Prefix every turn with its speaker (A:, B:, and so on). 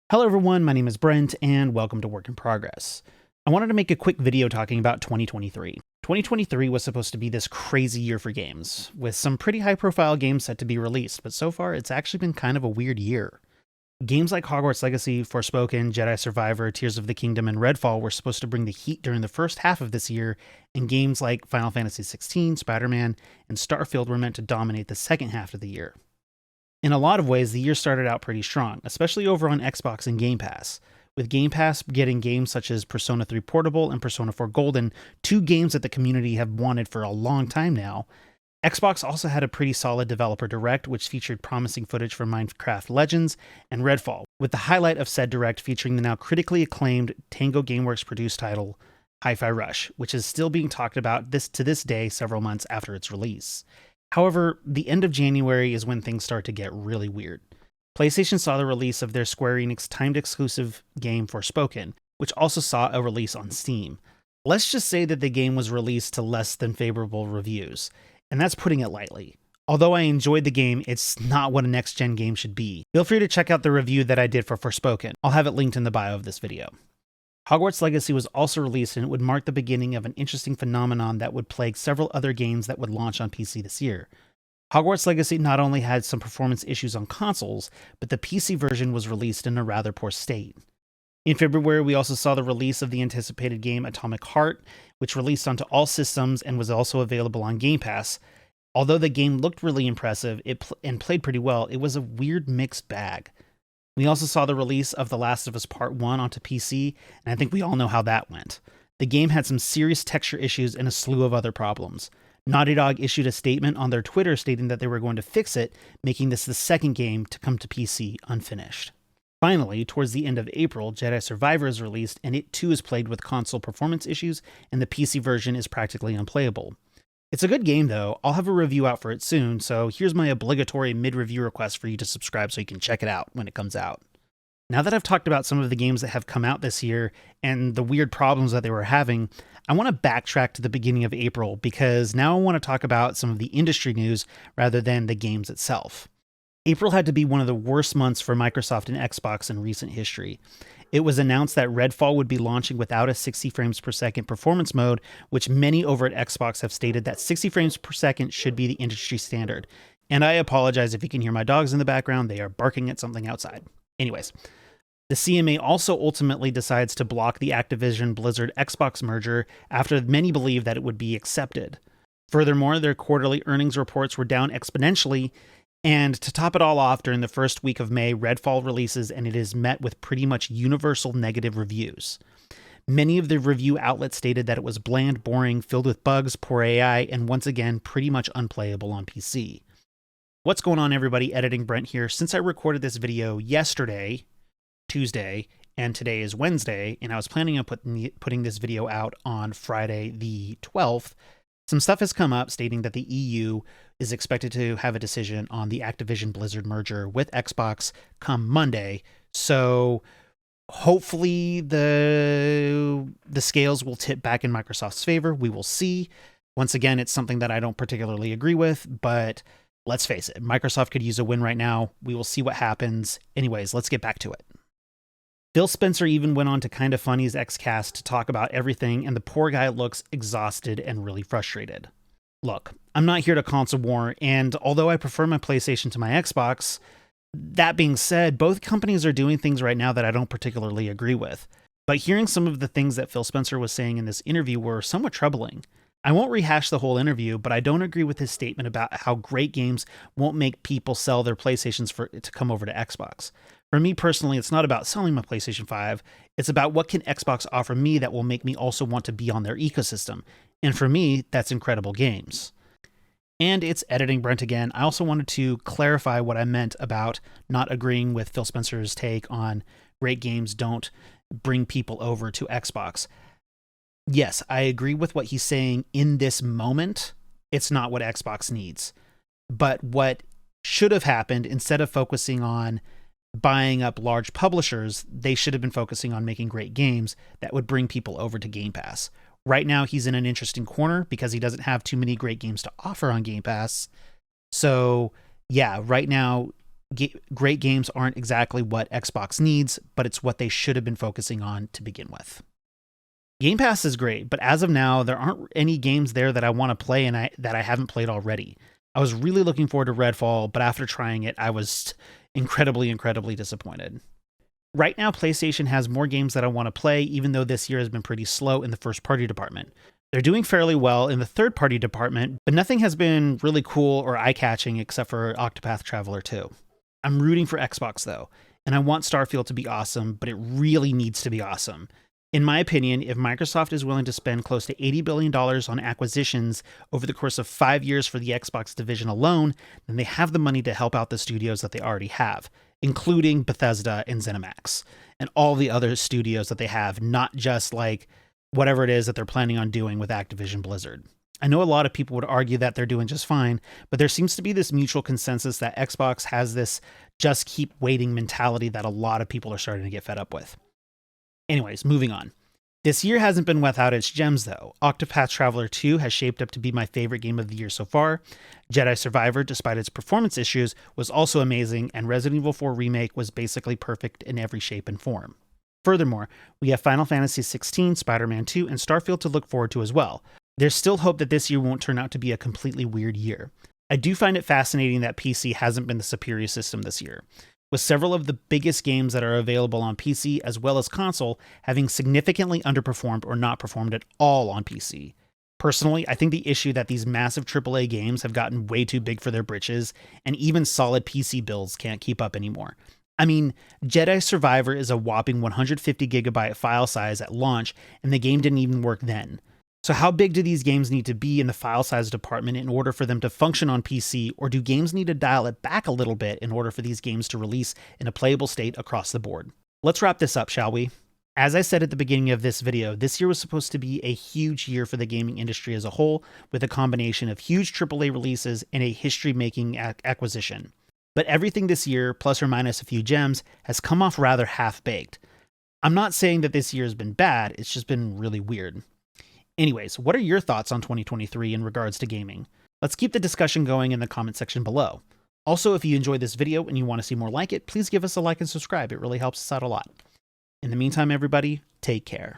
A: Hello everyone, my name is Brent and welcome to Work in Progress. I wanted to make a quick video talking about 2023. 2023 was supposed to be this crazy year for games, with some pretty high profile games set to be released, but so far it's actually been kind of a weird year. Games like Hogwarts Legacy, Forspoken, Jedi Survivor, Tears of the Kingdom, and Redfall were supposed to bring the heat during the first half of this year, and games like Final Fantasy XVI, Spider-Man, and Starfield were meant to dominate the second half of the year. In a lot of ways, the year started out pretty strong, especially over on Xbox and Game Pass, with Game Pass getting games such as Persona 3 Portable and Persona 4 Golden, two games that the community have wanted for a long time now. Xbox also had a pretty solid developer direct, which featured promising footage from Minecraft Legends and Redfall, with the highlight of said direct featuring the now critically acclaimed Tango Gameworks produced title, Hi-Fi Rush, which is still being talked about to this day several months after its release. However, the end of January is when things start to get really weird. PlayStation saw the release of their Square Enix timed exclusive game Forspoken, which also saw a release on Steam. Let's just say that the game was released to less than favorable reviews, and that's putting it lightly. Although I enjoyed the game, it's not what a next-gen game should be. Feel free to check out the review that I did for Forspoken. I'll have it linked in the bio of this video. Hogwarts Legacy was also released, and it would mark the beginning of an interesting phenomenon that would plague several other games that would launch on PC this year. Hogwarts Legacy not only had some performance issues on consoles, but the PC version was released in a rather poor state. In February, we also saw the release of the anticipated game Atomic Heart, which released onto all systems and was also available on Game Pass. Although the game looked really impressive and played pretty well, it was a weird mixed bag. We also saw the release of The Last of Us Part 1 onto PC, and I think we all know how that went. The game had some serious texture issues and a slew of other problems. Naughty Dog issued a statement on their Twitter stating that they were going to fix it, making this the second game to come to PC unfinished. Finally, towards the end of April, Jedi Survivor is released, and it too is plagued with console performance issues, and the PC version is practically unplayable. It's a good game though. I'll have a review out for it soon, so here's my obligatory mid-review request for you to subscribe so you can check it out when it comes out. Now that I've talked about some of the games that have come out this year and the weird problems that they were having, I want to backtrack to the beginning of April because now I want to talk about some of the industry news rather than the games itself. April had to be one of the worst months for Microsoft and Xbox in recent history. It was announced that Redfall would be launching without a 60 frames per second performance mode, which many over at Xbox have stated that 60 frames per second should be the industry standard. And I apologize if you can hear my dogs in the background, they are barking at something outside. Anyways, the CMA also ultimately decides to block the Activision Blizzard Xbox merger after many believe that it would be accepted. Furthermore, their quarterly earnings reports were down exponentially. And to top it all off, during the first week of May, Redfall releases and it is met with pretty much universal negative reviews. Many of the review outlets stated that it was bland, boring, filled with bugs, poor AI, and once again, pretty much unplayable on PC. What's going on, everybody? Editing Brent here. Since I recorded this video yesterday, Tuesday, and today is Wednesday, and I was planning on putting this video out on Friday the 12th, some stuff has come up stating that the EU is expected to have a decision on the Activision Blizzard merger with Xbox come Monday. So hopefully the scales will tip back in Microsoft's favor. We will see. Once again, it's something that I don't particularly agree with, but let's face it, Microsoft could use a win right now. We will see what happens. Anyways, let's get back to it. Phil Spencer even went on to Kinda Funny's Xcast to talk about everything, and the poor guy looks exhausted and really frustrated. Look, I'm not here to console war, and although I prefer my PlayStation to my Xbox, that being said, both companies are doing things right now that I don't particularly agree with. But hearing some of the things that Phil Spencer was saying in this interview were somewhat troubling. I won't rehash the whole interview, but I don't agree with his statement about how great games won't make people sell their PlayStations to come over to Xbox. For me personally, it's not about selling my PlayStation 5. It's about what can Xbox offer me that will make me also want to be on their ecosystem. And for me, that's incredible games. And it's Editing Brent again. I also wanted to clarify what I meant about not agreeing with Phil Spencer's take on great games don't bring people over to Xbox. Yes, I agree with what he's saying in this moment. It's not what Xbox needs. But what should have happened, instead of focusing on buying up large publishers, they should have been focusing on making great games that would bring people over to Game Pass. Right now, he's in an interesting corner because he doesn't have too many great games to offer on Game Pass. So, yeah, right now, great games aren't exactly what Xbox needs, but it's what they should have been focusing on to begin with. Game Pass is great, but as of now, there aren't any games there that I want to play and that I haven't played already. I was really looking forward to Redfall, but after trying it, I was incredibly disappointed. Right now, PlayStation has more games that I want to play, even though this year has been pretty slow in the first-party department. They're doing fairly well in the third-party department, but nothing has been really cool or eye-catching except for Octopath Traveler 2. I'm rooting for Xbox, though, and I want Starfield to be awesome, but it really needs to be awesome. In my opinion, if Microsoft is willing to spend close to $80 billion on acquisitions over the course of 5 years for the Xbox division alone, then they have the money to help out the studios that they already have, including Bethesda and ZeniMax, and all the other studios that they have, not just like whatever it is that they're planning on doing with Activision Blizzard. I know a lot of people would argue that they're doing just fine, but there seems to be this mutual consensus that Xbox has this just keep waiting mentality that a lot of people are starting to get fed up with. Anyways, moving on. This year hasn't been without its gems, though. Octopath Traveler 2 has shaped up to be my favorite game of the year so far. Jedi Survivor, despite its performance issues, was also amazing, and Resident Evil 4 Remake was basically perfect in every shape and form. Furthermore, we have Final Fantasy XVI, Spider-Man 2, and Starfield to look forward to as well. There's still hope that this year won't turn out to be a completely weird year. I do find it fascinating that PC hasn't been the superior system this year, with several of the biggest games that are available on PC as well as console having significantly underperformed or not performed at all on PC. Personally, I think the issue that these massive AAA games have gotten way too big for their britches, and even solid PC builds can't keep up anymore. I mean, Jedi Survivor is a whopping 150 gigabyte file size at launch, and the game didn't even work then. So how big do these games need to be in the file size department in order for them to function on PC, or do games need to dial it back a little bit in order for these games to release in a playable state across the board? Let's wrap this up, shall we? As I said at the beginning of this video, this year was supposed to be a huge year for the gaming industry as a whole, with a combination of huge AAA releases and a history-making acquisition. But everything this year, plus or minus a few gems, has come off rather half-baked. I'm not saying that this year has been bad, it's just been really weird. Anyways, what are your thoughts on 2023 in regards to gaming? Let's keep the discussion going in the comment section below. Also, if you enjoyed this video and you want to see more like it, please give us a like and subscribe. It really helps us out a lot. In the meantime, everybody, take care.